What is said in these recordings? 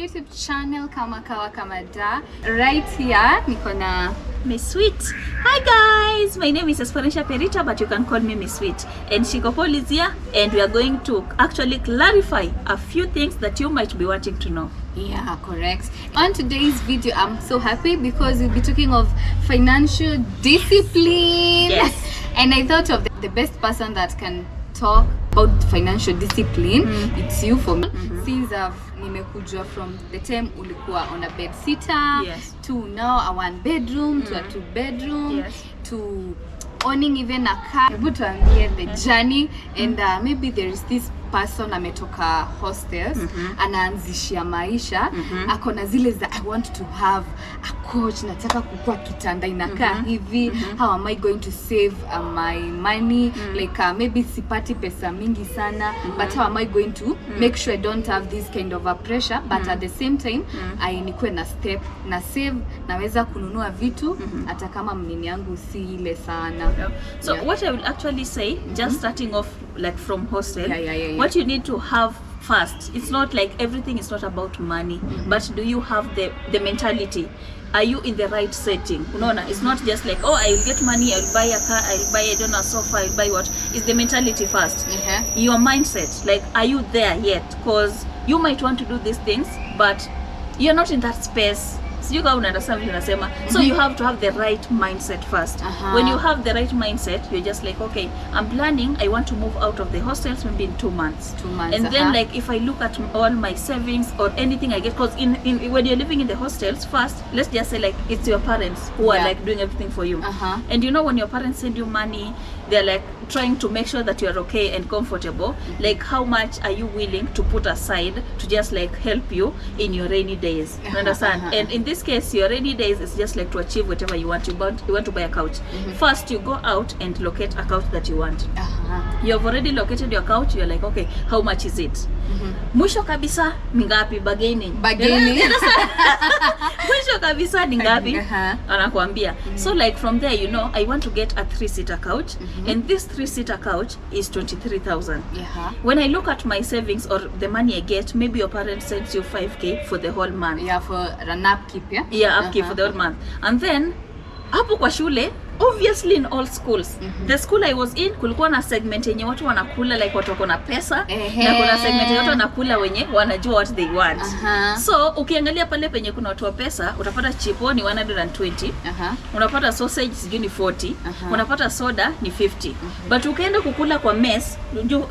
YouTube channel kama kawa kama da. Right here niko na Miss Sweet. Hi guys, my name is Esperanza Perita, but you can call me Miss Sweet. And Shikopol is here, and we are going to actually clarify a few things that you might be wanting to know. Yeah, correct. On today's video, I'm so happy because we'll be talking of financial discipline. Yes. And I thought of the best person that can talk about financial discipline. It's you for me. Since nimekujua from the time ulikuwa on a bed sitter, yes, to now a one bedroom, to a two bedroom, yes, to owning even a car. Hebu tuambie the journey, and maybe there is this person ametoka hostels, anaanzishia maisha, akona zile za I want to have a coach, nataka kukua kitanda inakaa hivi, how am I going to save my money, like maybe sipati pesa mingi sana, but how am I going to make sure I don't have this kind of a pressure, but at the same time I nikuwe na step na save, naweza kununua vitu hata kama mnini yangu si ile sana. So what I will actually say, just starting off like from hostel, what you need to have first, it's not like everything is not about money, but do you have the mentality? Are you in the right setting? Unaona, it's not just like, oh, I will get money, I will buy a car, I will buy, I don't know, a sofa, I will buy what? It's the mentality first. Your mindset, like, are you there yet? Because you might want to do these things, but you're not in that space. So you have to have the right mindset first. When you have the right mindset, you're just like, okay, I'm planning, I want to move out of the hostels maybe in 2 months. 2 months. And then like if I look at all my savings or anything I get, because when you're living in the hostels, first, let's just say like it's your parents who are like doing everything for you. And you know, when your parents send you money, they're like trying to make sure that you're okay and comfortable. Like how much are you willing to put aside to just like help you in your rainy days? You understand? And in this case, your rainy days is just like to achieve whatever you want. You want to buy a couch. First, you go out and locate a couch that you want. You've already located your couch. You're like, okay, how much is it? Mwisho kabisa ni ngapi? Bargaining. Mwisho kabisa ni ngapi? Anakuambia. So like from there, you know, I want to get a 3-seater couch, and this 3-seater couch is 23,000. When I look at my savings or the money I get, maybe your parents sends you 5k for the whole month. Yeah, for an upkeep, yeah? Yeah, upkeep for the whole month. And then hapo kwa shule, obviously in all schools, the school I was in, kulikuwa na segment yenye watu wanakula like watu wako na pesa, na kuna segment yenye watu wanakula wenye wanajua what they want. So ukiangalia pale penye kuna watu wa pesa, utapata chipo ni 120, unapata sausage sijui ni 40, unapata soda ni 50. But ukienda kukula kwa mess,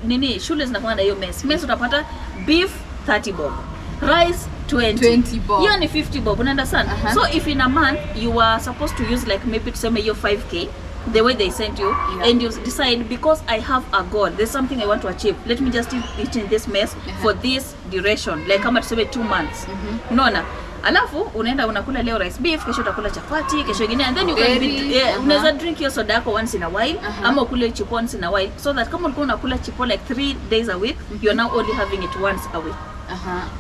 nini shule zinakuwa na hiyo mess utapata beef 30 bob, rice 20 bob. Hiyo ni 50 bob, understand? So if in a month you are supposed to use like maybe tuseme your 5k, the way they sent you, and you decide, because I have a goal, there's something I want to achieve, let me just eat in this mess for this duration, like kama tuseme 2 months. Unaona? Alafu unaenda unakula leo rice beef, kesho utakula chapati, kesho ingine, and then you can unaweza drink your soda yako once in a while, ama ukule chipo once in a while, so that kama ulikuwa unakula chipo like 3 days a week, you are now only having it once a week.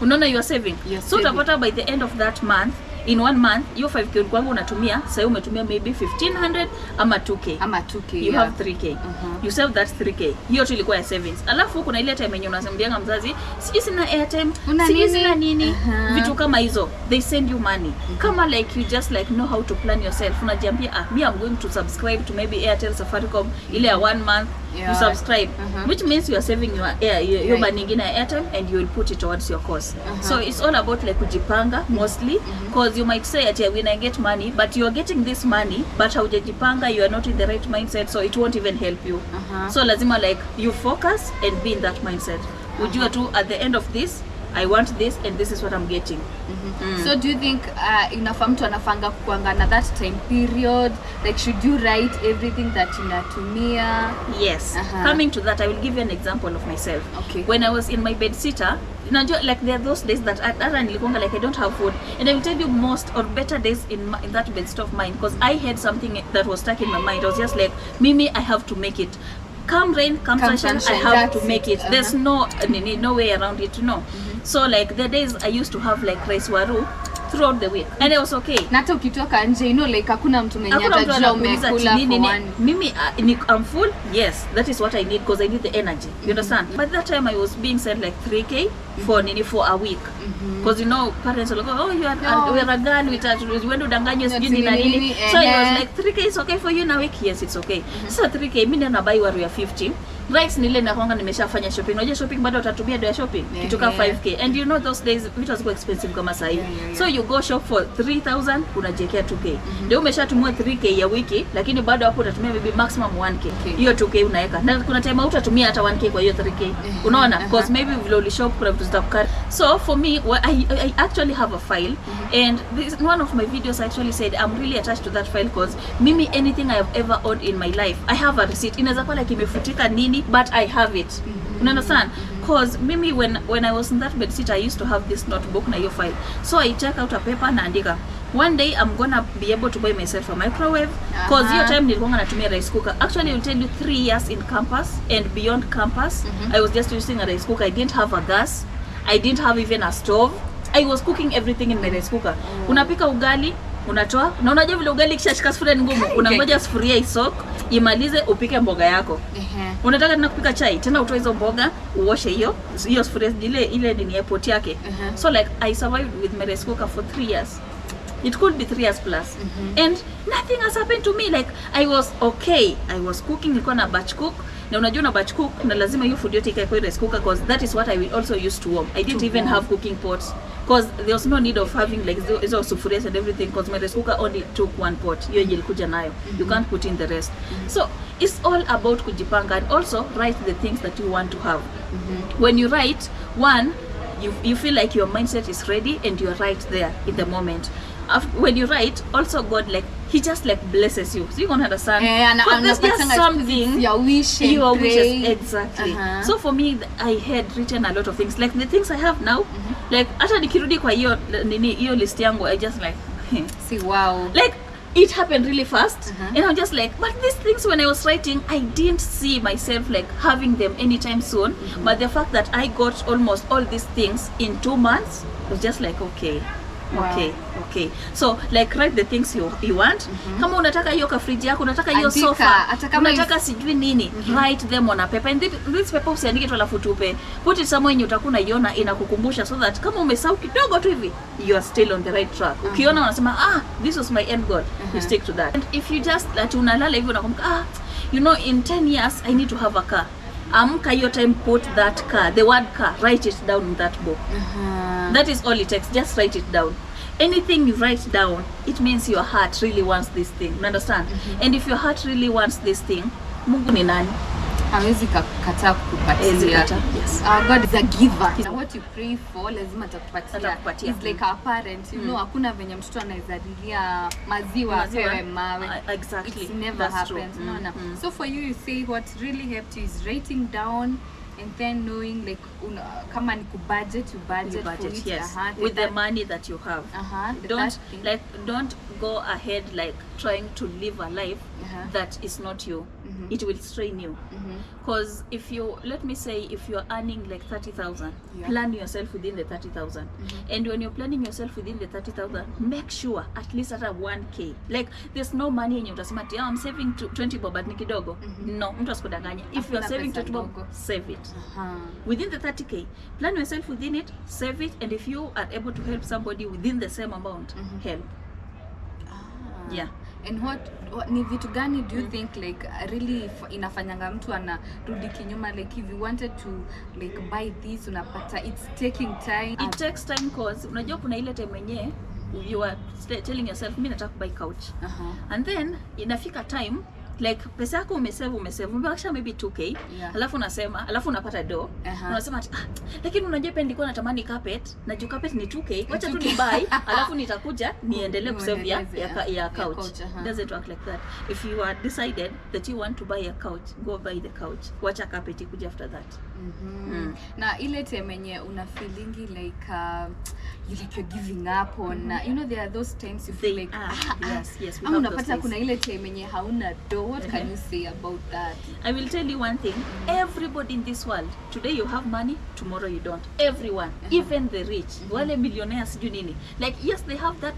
Unaona, you are saving. So utapata by the end of that month, in 1 month, hiyo 5k ulikuwa unatumia, sasa umetumia maybe 1500 ama 2k. You have 3k. You save that 3k. Hiyo tu ilikuwa ya savings. Alafu kuna ile time yenye unasembianga mzazi, siji sina airtime, siji sina nini, vitu kama hizo. They send you money. Kama like you just like know how to plan yourself. Unajiambia, me I'm going to subscribe to maybe Airtel Safaricom ile ya 1 month. You subscribe, which means you are saving your money in airtime, and you will put it towards your course. So it's all about like kujipanga mostly, because you might say when I get money, but you are getting this money, but haujajipanga, you are not in the right mindset, so it won't even help you. So lazima like you focus and be in that mindset. Ujua tu at the end of this, I want this, and this is what I'm getting. So do you think inafaa mtu anafanga kuanga na that time period, like should you write everything that unatumia? Yes. Coming to that, I will give you an example of myself. When I was in my bed sitter, like there are those days that like I don't have food, and I will tell you most or better days in that bed sitter of mine, because I had something that was stuck in my mind. I was just like, Mimi, I have to make it. Come rain, come sunshine, I have to make it. There's no way around it, you know. So like the days I used to have like rice waru, throughout the week and I was okay. Na hata ukitoka nje like hakuna mtu mwenye atajua umekula mimi I'm full. Yes, that is what I need because I need the energy. You understand? But that time I was being sent like 3k for a week. Because you know parents are like, oh, we are a girl, we went to danganya sijui na nini. So it was like 3k is okay for you in a week. Yes, it's okay. So 3k mimi na buy waru ya 50. Rights nile na kwanga nimeshafanya shopping. Unajua shopping bado utatumia do ya shopping kitoka 5k. And you know those days it was so expensive kama sahi. So you go shop for 3000 unajekea 2k. Ndio umeshatumia 3k ya wiki lakini bado hapo utatumia maybe maximum 1k. Hiyo 2k unaweka. Na kuna time utatumia hata 1k kwa hiyo 3k. Unaona? Because maybe vile ulishop kuna vitu zitakukata. So for me I actually have a file and this one of my videos I actually said I'm really attached to that file because mimi anything I have ever owned in my life I have a receipt. Inaweza kuwa like imefutika nini but I have it. You understand? Because mimi when I was in that bed sit I used to have this notebook na your file. So I check out a paper na andika. One day I'm gonna be able to buy myself a microwave because your time nilikuwa natumia rice cooker. Actually I will tell you 3 years in campus and beyond campus I was just using a rice cooker. I didn't have a gas. I didn't have even a stove. I was cooking everything in my rice cooker. Unapika ugali, unatoa, na unajua vile ugali kishashika sufuria ni ngumu, unangoja sufuria isok, imalize upike mboga yako. Unataka tena kupika chai, tena utoe hizo mboga, uoshe hiyo sufuria ile ni pot yake. So like I survived with my rice cooker for 3 years. It could be 3 years plus. And nothing has happened to me. Like I was okay. I was cooking, nilikuwa na batch cook. Na unajua na batch cook na lazima hiyo food yote ikae kwa rice cooker because that is what I will also use to warm. I didn't even have cooking pots because there was no need of having like those sufurias and everything because my rice cooker only took 1 pot. Hiyo ilikuja nayo. You can't put in the rest. So it's all about kujipanga and also write the things that you want to have. When you write, one, you feel like your mindset is ready and you're right there in the moment. When you write, also God like he just like blesses you, so you can understand. There's just something your wishes exactly. So for me, I had written a lot of things like the things I have now. Like hata nikirudi kwa hiyo list yangu, I just like see wow, like it happened really fast. And I'm just like, but these things when I was writing, I didn't see myself like having them anytime soon. But the fact that I got almost all these things in 2 months was just like okay. Wow. Okay. So like write the things you want. Kama unataka hiyo ka fridge yako, unataka hiyo sofa, unataka sijui nini, write them on a paper. And this paper usiandike tu alafu tupe. Put it somewhere yenye utakuwa unaiona inakukumbusha so that kama umesahau kidogo tu hivi, you are still on the right track. Ukiona unasema this was my end goal, you stick to that. And if you just unalala hivi unakumbuka you know in 10 years I need to have a car. Amka hiyo time, put that car, the word car, write it down in that book. That is all it takes. Just write it down. Anything you write down, it means your heart really wants this thing. You understand? And if your heart really wants this thing, Mungu ni nani? Hawezi kukataa kukupatia. Yes. God is a giver. And what you pray for lazima atakupatia. It's like our parents, you know, hakuna venye mtoto anaweza dilia maziwa apewe mawe. Exactly. It never happens. No. So for you say what really helped you is writing down and then knowing like kama ni budget for it, yes. With the money that you have. Don't go ahead like trying to live a life that is not you. It will strain you. Because if you, let me say, if you're earning like 30,000, plan yourself within the 30,000. And when you're planning yourself within the 30,000, make sure at least at a 1k. Like there's no money in your utasema I'm saving 20 bob but ni kidogo. No, mtu asikudanganya. If you're saving 20 bob, save it. Within the 30k, plan yourself within it, save it, and if you are able to help somebody within the same amount, help. Yeah. And what ni vitu gani do you think like really inafanyanga mtu anarudi kinyuma, like if you wanted to like buy this unapata it's taking time? It takes time cause unajua kuna ile time yenyewe you are telling yourself mimi nataka buy couch. And then inafika time like pesa yako umesave umebakisha maybe 2k, alafu unapata do, unasema lakini unajua pia nilikuwa natamani carpet na juu carpet ni 2k, wacha tu ni buy alafu nitakuja niendelee kusave ya couch. Doesn't work like that. If you are decided that you want to buy a couch, go buy the couch, wacha carpet ikuje after that. Na ile time yenye una feelingi like you're giving up on you know there are those times you feel like yes ama unapata kuna ile time yenye hauna do. What can you say about that? I will tell you one thing. Everybody in this world, today you have money, tomorrow you don't. Everyone, even the rich, wale millionaires sijui nini, like yes they have that.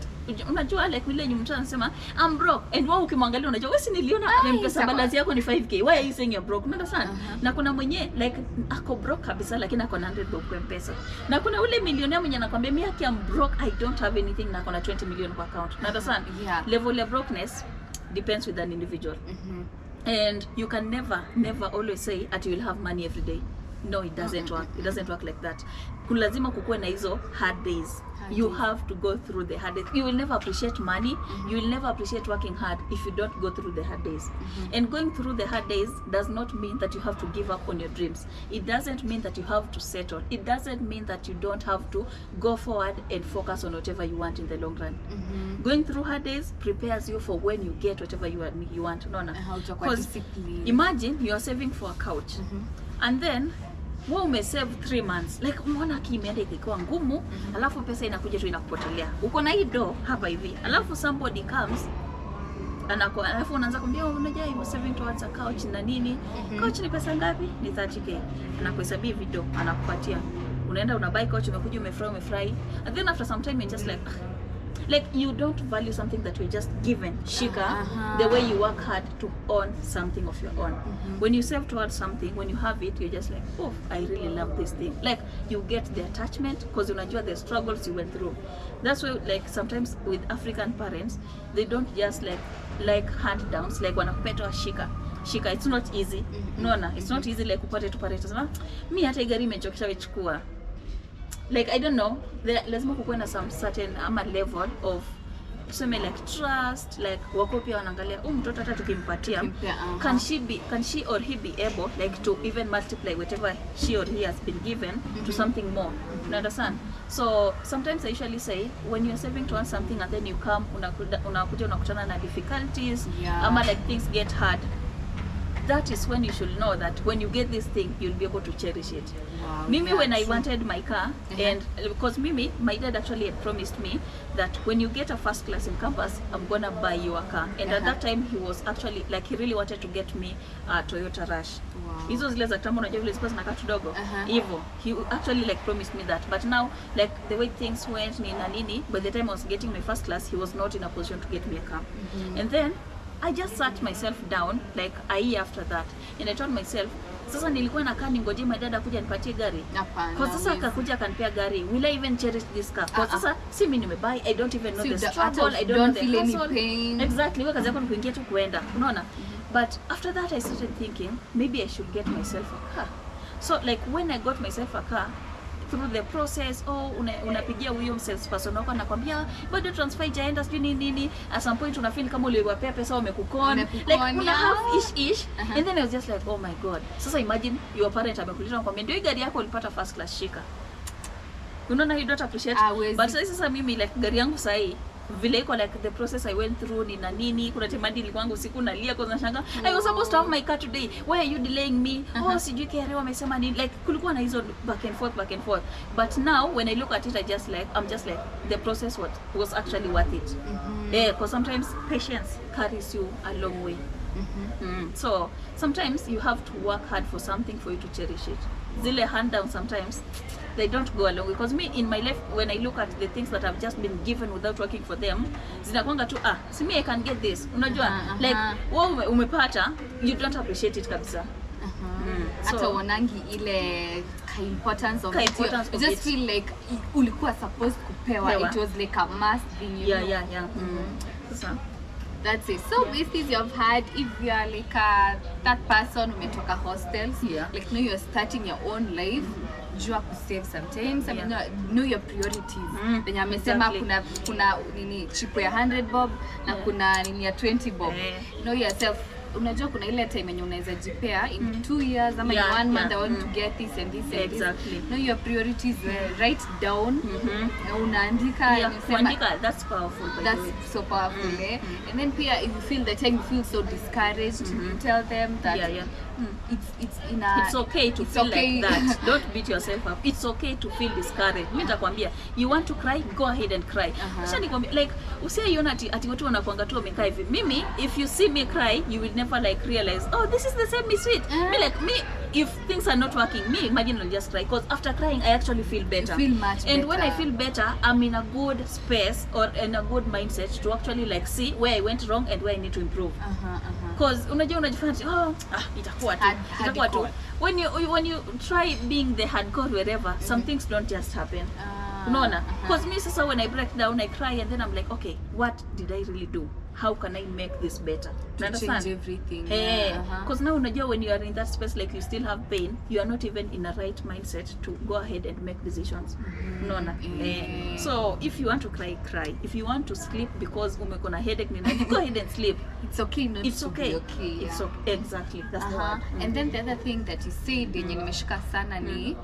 Unajua like vile mtu anasema I'm broke, and wao ukimwangalia unajua wewe si niliona mpesa balance yako ni 5k, why are you saying you're broke? Unaona sana. Na kuna mwenye like ako broke kabisa lakini ako na 100 bob kwa mpesa, na kuna ule millionaire mwenye anakuambia mimi I'm broke, I don't have anything, na ako na 20 million kwa account. Unaona sana. Level of brokenness depends with an individual. And you can never always say that you will have money every day. No, it doesn't work. It doesn't work like that. Kulazima kukuwe na hizo hard days. You have to go through the hard days. You will never appreciate money. You will never appreciate working hard if you don't go through the hard days. And going through the hard days does not mean that you have to give up on your dreams. It doesn't mean that you have to settle. It doesn't mean that you don't have to go forward and focus on whatever you want in the long run. Going through hard days prepares you for when you get whatever you want. No. Because imagine you are saving for a couch. And then wewe umesave 3 months, like umeona kimeenda ikiwa ngumu, alafu pesa inakuja tu inakupotelea. Uko na hii do hapa hivi, alafu somebody comes alafu unaanza kumwambia unajua you saving towards a couch na nini. Couch ni pesa ngapi? Ni 30k. Anakuhesabia video, anakupatia. Unaenda unabuy couch, umekuja umefurahi. And then after some time you're just like you don't value something that you're just given, shika, the way you work hard to own something of your own. When you save towards something, when you have it, you're just like, oh, I really love this thing. Like you get the attachment because unajua the struggles you went through. That's why like sometimes with African parents, they don't just like hand downs, like wanakupeta shika. It's not easy. No, it's not easy like kupata tu parents. Mi hata gari imechokesha wechukua. Like I don't know, lazima kukuwe na some certain level of tuseme like trust, like wako pia wanaangalia mtoto hata tukimpatia can she or he be able like to even multiply whatever she or he has been given to something more. You understand? So sometimes I usually say when you're saving towards something and then you come unakuja unakutana na difficulties ama like things get hard, that is when you should know that when you get this thing you'll be able to cherish it. Mimi when I wanted my car and because Mimi, my dad actually had promised me that when you get a first class in campus I'm gonna buy you a car, and at that time he was actually like he really wanted to get me a Toyota Rush. Hizo zile za kitambo unajua vile zilikuwa zinakaa kidogo hivyo. He actually like promised me that, but now like the way things went ni na nini, by the time I was getting my first class he was not in a position to get me a car. And then I just sat myself down like a year after that and I told myself sasa nilikuwa nakaa ningoje my dad akuja nipatie gari. Kwa sasa akakuja akanipea gari, will I even cherish this car? Kwa sasa si mimi nimebuy, I don't even know the struggle, I don't know the hustle. Exactly, wewe kazi yako ni kuingia tu kuenda, unaona? But after that I started thinking maybe I should get myself a car. So like when I got myself a car, through the process, unapigia huyo sales person wako anakuambia bado transfer ijaenda sijui nini, at some point unafeel kama uliwapea pesa wamekukon, like una have ish and then I was just like oh my god. Sasa imagine your parent amekuleta anakuambia ndio gari yako ulipata first class, shika. Unaona you don't appreciate. But sasa mimi like gari yangu sahi vile iko like the process I went through ni na nini, kuna temadi ilikuwa usiku nalia kwa nashanga I was supposed to have my car today, why are you delaying me? Oh sijui kero wamesema ni like kulikuwa na hizo back and forth, but now when I look at it I'm just like the process was actually worth it. Because sometimes patience carries you a long way. So sometimes you have to work hard for something for you to cherish it. Zile hand down sometimes they don't go along, because me in my life when I look at the things that I've just been given without working for them, zinakwanga tu si me I can get this, unajua like wewe umepata, you don't appreciate it kabisa. Hata wanangi ile importance of it. You just feel like ulikuwa supposed kupewa, it was like a must thing, you know? So that's it. So basically you've had, if you are like that person umetoka hostels, like now you're starting your own life, jua ku save sometimes, I mean, know your priorities. Penye amesema kuna nini chipo ya 100 bob na kuna nini ya 20 bob. Know yourself unajua kuna ile time yenye unaweza jipea in 2 years ama in 1 month I want to get this and this and exactly. this. Know your priorities, write down. Unaandika, kuandika, that's powerful. That's so powerful. And then pia if you feel the time you feel so discouraged, you tell them that it's okay to feel like that. Don't beat yourself up. It's okay to feel discouraged. Mimi nitakwambia, you want to cry, go ahead and cry. Kisha nikwambia, like usiaiona ati watu wanakuanga tu wamekaa hivi. Mimi, if you see me cry, you will never like realize, oh, this is the same me sweet. Me, if things are not working, me imagine I'll just cry, because after crying I actually feel better. You feel much better. And when I feel better, I'm in a good space or in a good mindset to actually like see where I went wrong and where I need to improve. Because unajua unajifanya itakuwa tu. When you try being the hardcore wherever, some things don't just happen. Unaona? Because me sasa when I break down, I cry and then I'm like, okay, what did I really do? How can I make this better? To change everything. Because now unajua when you are in that space, like you still have pain, you are not even in a right mindset to go ahead and make decisions. Unaona? So if you want to cry, cry. If you want to sleep because umekona headache, go ahead and sleep. It's okay not it's to okay. be okay. It's okay. Exactly. That's the word. And then the other thing that you said yenye nimeshika sana ni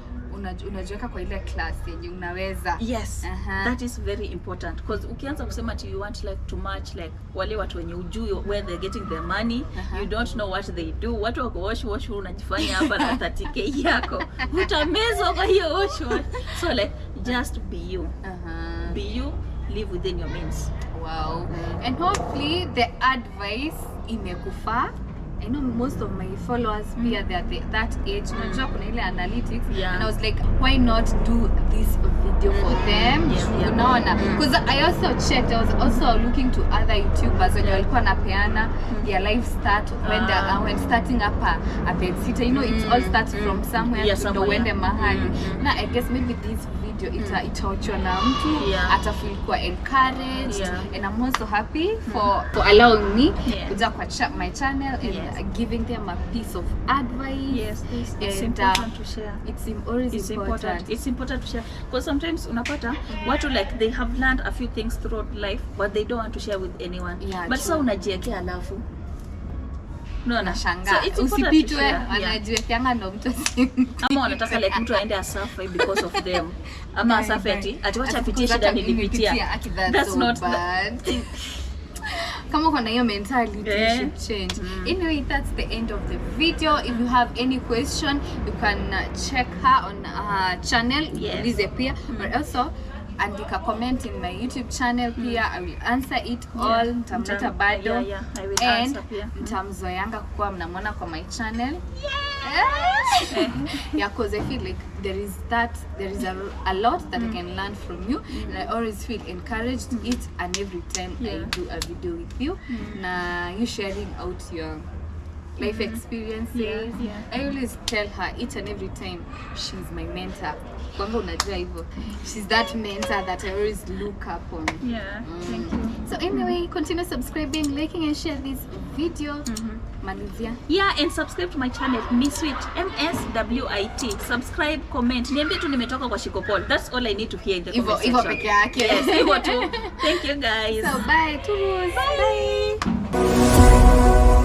unajiweka kwa ile class yenye unaweza. Yes. That is very important, because ukianza kusema you want like too much, like wale watu wenye ujui where they're getting their money, you don't know what they do. Watu wako wash unajifanya hapa na 30k yako. Utamezwa kwa hiyo wash. So like just be you. Be you, live within your means. Wow. And hopefully the advice imekufaa. I know most of my followers pia they're that age. Unajua kuna ile analytics, and I was like, why not do this video for them? Unaona? Because I also checked, I was also looking to other YouTubers when walikuwa napeana their life start when starting up a pet sitter. You know, it all starts from somewhere to uende mahali. Now I guess maybe this video itaochwa na mtu atafeel kwa encouraged, and I'm also happy for allowing me kuja kwa my channel and giving them a piece of advice. Yes, it's important to share. It's important. It's important to share, because sometimes unapata watu like they have learned a few things throughout life but they don't want to share with anyone. But so unajiekea alafu na shanga. So usipitwe anajiwekeanga ndo mtu ama wanataka like mtu aende asafa because of them. Ama asafa ati wacha apitie shida nilipitia. That's not bad. Kama uko na hiyo mentality, you should change. Anyway, that's the end of the video. If you have any question, you can check her on her channel, Lize pia, or also andika comment in my YouTube channel pia. I will answer it all. Nitamleta bado. I will and answer pia. Nitamzoeanga kuwa mnamwona kwa my channel. Because I feel like there is a lot that I can learn from you, and I always feel encouraged each and every time I do a video with you. Na you sharing out your life experiences. I always tell her each and every time she's my mentor. Kwamba unajua hivyo. She's that mentor that I always look up on. Thank you. So anyway, continue subscribing, liking and share this video. Malizia. And subscribe to my channel, Miswit, MSWIT. Subscribe, comment. Niambie tu nimetoka kwa Shikopol. That's all I need to hear in the comment section. Hivyo peke yake. Yes, hivyo tu. Thank you guys. So bye. Bye.